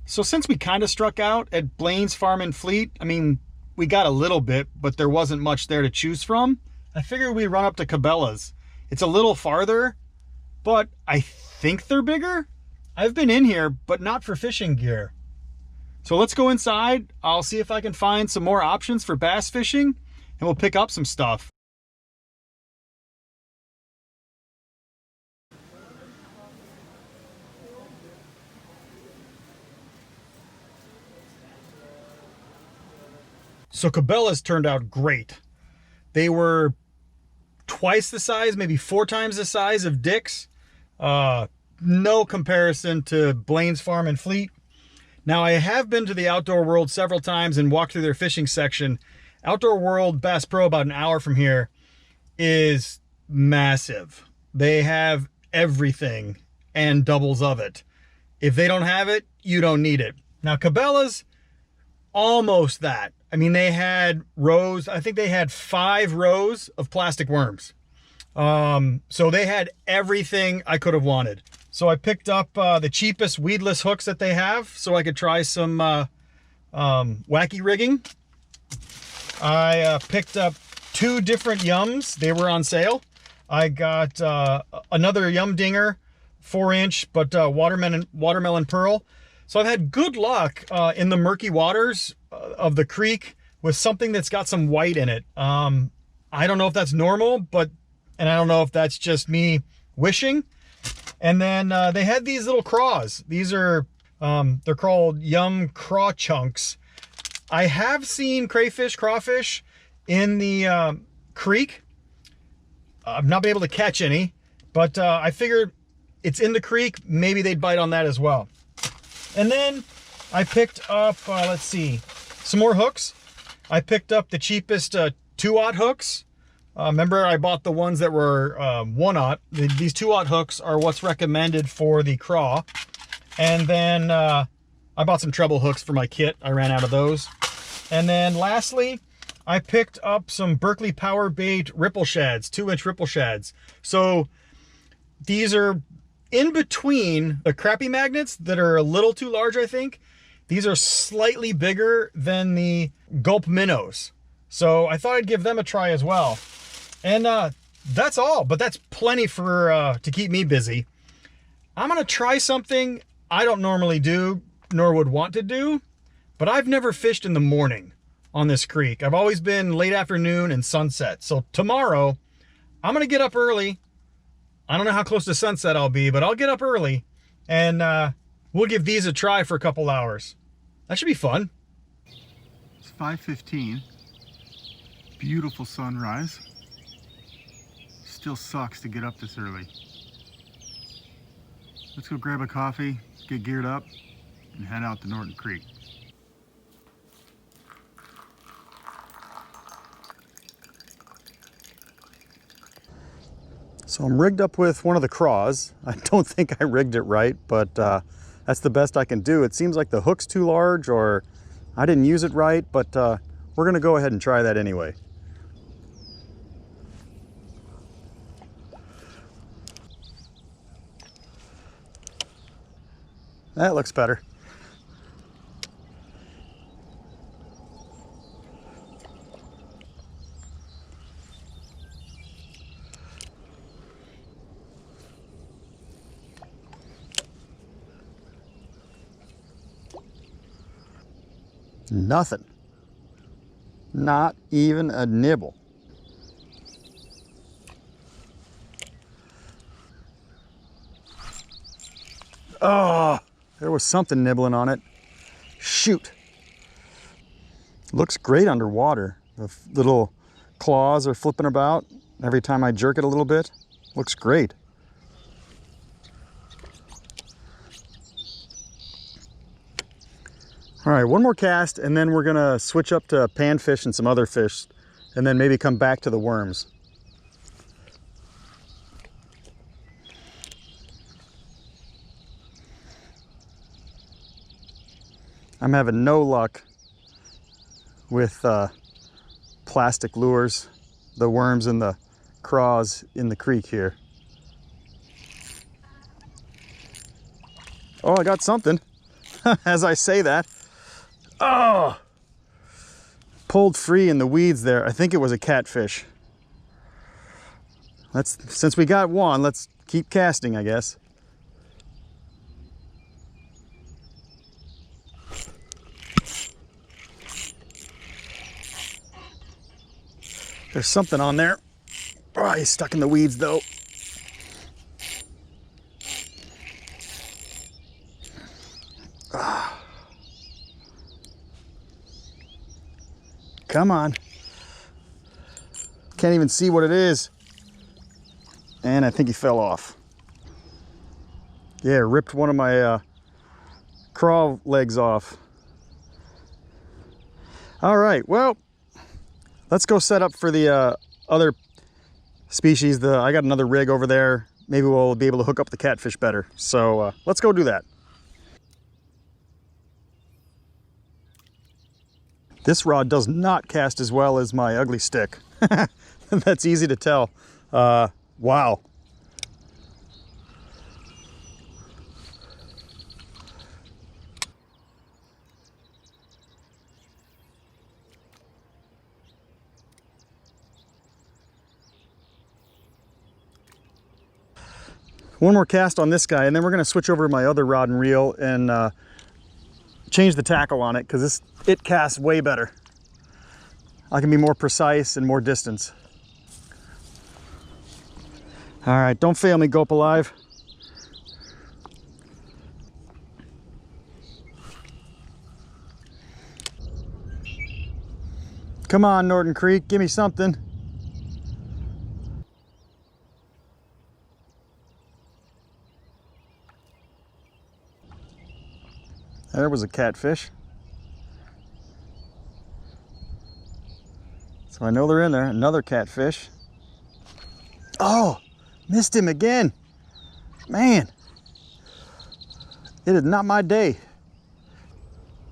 So since we kind of struck out at Blaine's Farm and Fleet, I mean, we got a little bit, but there wasn't much there to choose from. I figured we'd run up to Cabela's. It's a little farther, but I think they're bigger. I've been in here, but not for fishing gear. So let's go inside. I'll see if I can find some more options for bass fishing, and we'll pick up some stuff. So Cabela's turned out great. They were twice the size, maybe 4 times the size of Dick's. No comparison to Blaine's Farm and Fleet. Now, I have been to the Outdoor World several times and walked through their fishing section. Outdoor World Bass Pro, about an hour from here, is massive. They have everything and doubles of it. If they don't have it, you don't need it. Now, Cabela's, almost that. I mean, they had rows, I think they had 5 rows of plastic worms. So they had everything I could have wanted. So I picked up the cheapest weedless hooks that they have so I could try some wacky rigging. I picked up 2 different yums. They were on sale. I got another yum dinger, 4-inch, but watermelon pearl. So I've had good luck in the murky waters of the creek with something that's got some white in it. I don't know if that's normal, and I don't know if that's just me wishing. And then they had these little craws. These are, they're called yum craw chunks. I have seen crayfish, crawfish in the creek. I've not been able to catch any, but I figured it's in the creek. Maybe they'd bite on that as well. And then I picked up, let's see, some more hooks. I picked up the cheapest 2-aught hooks. Remember, I bought the ones that were 1-aught. These 2-aught hooks are what's recommended for the craw. And then I bought some treble hooks for my kit. I ran out of those. And then lastly, I picked up some Berkley PowerBait ripple shads, 2-inch ripple shads. So these are in between the Crappie magnets that are a little too large, I think. These are slightly bigger than the Gulp Minnows. So I thought I'd give them a try as well. And that's all, but that's plenty for to keep me busy. I'm gonna try something I don't normally do, nor would want to do, but I've never fished in the morning on this creek. I've always been late afternoon and sunset. So tomorrow, I'm gonna get up early. I don't know how close to sunset I'll be, but I'll get up early and we'll give these a try for a couple hours. That should be fun. It's 5:15. Beautiful sunrise. Still sucks to get up this early. Let's go grab a coffee, get geared up, and head out to Norton Creek. So I'm rigged up with one of the craws. I don't think I rigged it right, but that's the best I can do. It seems like the hook's too large or I didn't use it right, but we're gonna go ahead and try that anyway. That looks better. Nothing. Not even a nibble. Oh, there was something nibbling on it. Shoot. Looks great underwater. The little claws are flipping about every time I jerk it a little bit. Looks great. All right, one more cast and then we're gonna switch up to panfish and some other fish and then maybe come back to the worms. I'm having no luck with plastic lures, the worms and the craws in the creek here. Oh, I got something. as I say that. Oh! Pulled free in the weeds there. I think it was a catfish. Since we got one, let's keep casting, I guess. There's something on there. Oh, he's stuck in the weeds though. Ah. Come on. Can't even see what it is. And I think he fell off. Yeah, ripped one of my crawl legs off. All right, well, let's go set up for the other species. I got another rig over there. Maybe we'll be able to hook up the catfish better. So let's go do that. This rod does not cast as well as my ugly stick. That's easy to tell. Wow. One more cast on this guy, and then we're going to switch over to my other rod and reel and change the tackle on it, because it casts way better. I can be more precise and more distance. All right, don't fail me, Gulp Alive. Come on, Norton Creek, give me something. There was a catfish. So I know they're in there. Another catfish. Oh, missed him again. Man, it is not my day.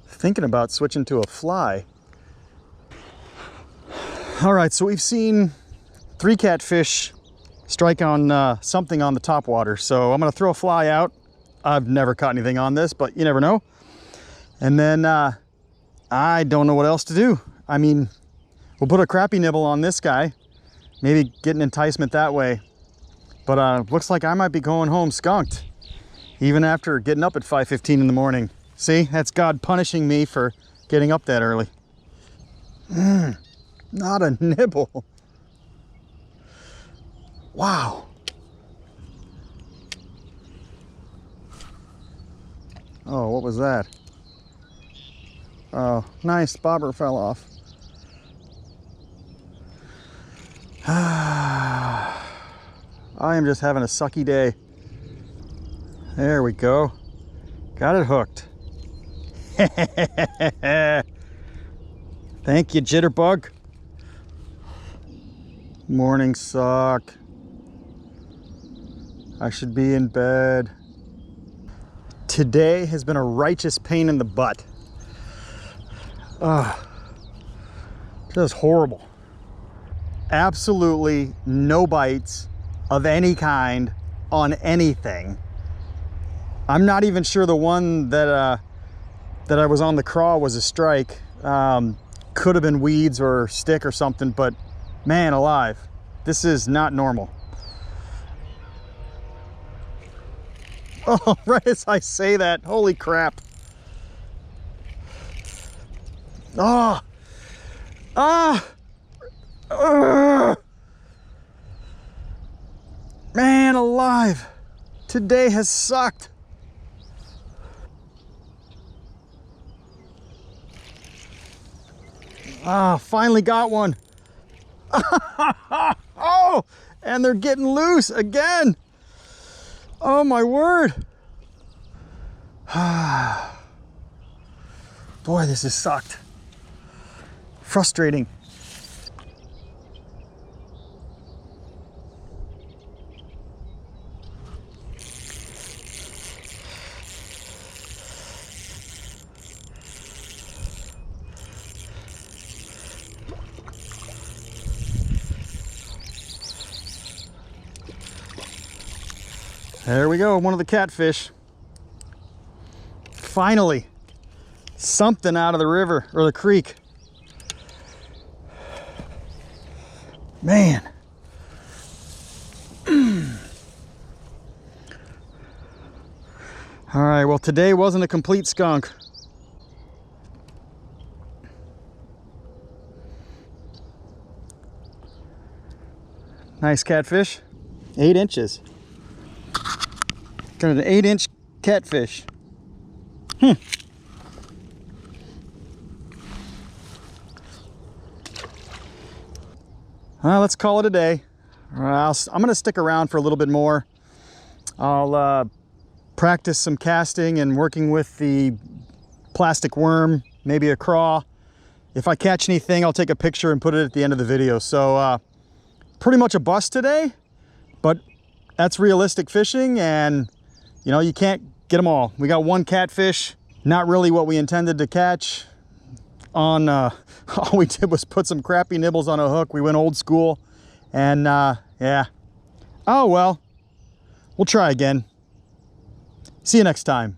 Thinking about switching to a fly. All right, so we've seen 3 catfish strike on something on the top water. So I'm gonna throw a fly out. I've never caught anything on this, but you never know. And then I don't know what else to do. I mean, we'll put a crappie nibble on this guy, maybe get an enticement that way. But looks like I might be going home skunked, even after getting up at 5:15 in the morning. See, that's God punishing me for getting up that early. Not a nibble. Wow. Oh, what was that? Oh, nice, bobber fell off. I am just having a sucky day. There we go. Got it hooked. Thank you, Jitterbug. Morning suck. I should be in bed. Today has been a righteous pain in the butt. Just horrible. Absolutely no bites of any kind on anything. I'm not even sure the one that I was on the craw was a strike. Could have been weeds or stick or something, but man alive, this is not normal. Oh, right as I say that, holy crap. Oh, man alive, today has sucked. Finally got one. Oh, and they're getting loose again. Oh my word. Boy, this has sucked. Frustrating. There we go, one of the catfish. Finally, something out of the river or the creek. Man. All right, well, today wasn't a complete skunk. Nice catfish, 8 inches. Got an 8-inch catfish. Well, let's call it a day. I'm gonna stick around for a little bit more. I'll practice some casting and working with the plastic worm, maybe a craw. If I catch anything, I'll take a picture and put it at the end of the video. So pretty much a bust today, but that's realistic fishing, and you know, you can't get them all. We got 1 catfish, not really what we intended to catch. On all we did was put some crappie nibbles on a hook. We went old school, and yeah. Oh well, we'll try again. See you next time.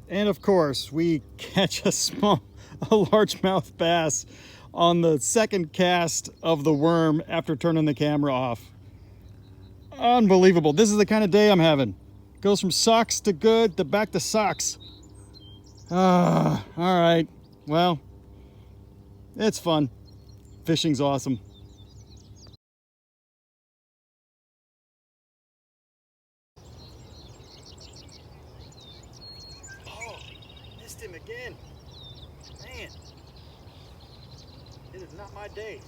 And of course, we catch a largemouth bass on the second cast of the worm after turning the camera off. Unbelievable. This is the kind of day I'm having. Goes from sucks to good to back to sucks. All right. Well, it's fun. Fishing's awesome. Oh, missed him again. Man, it is not my day.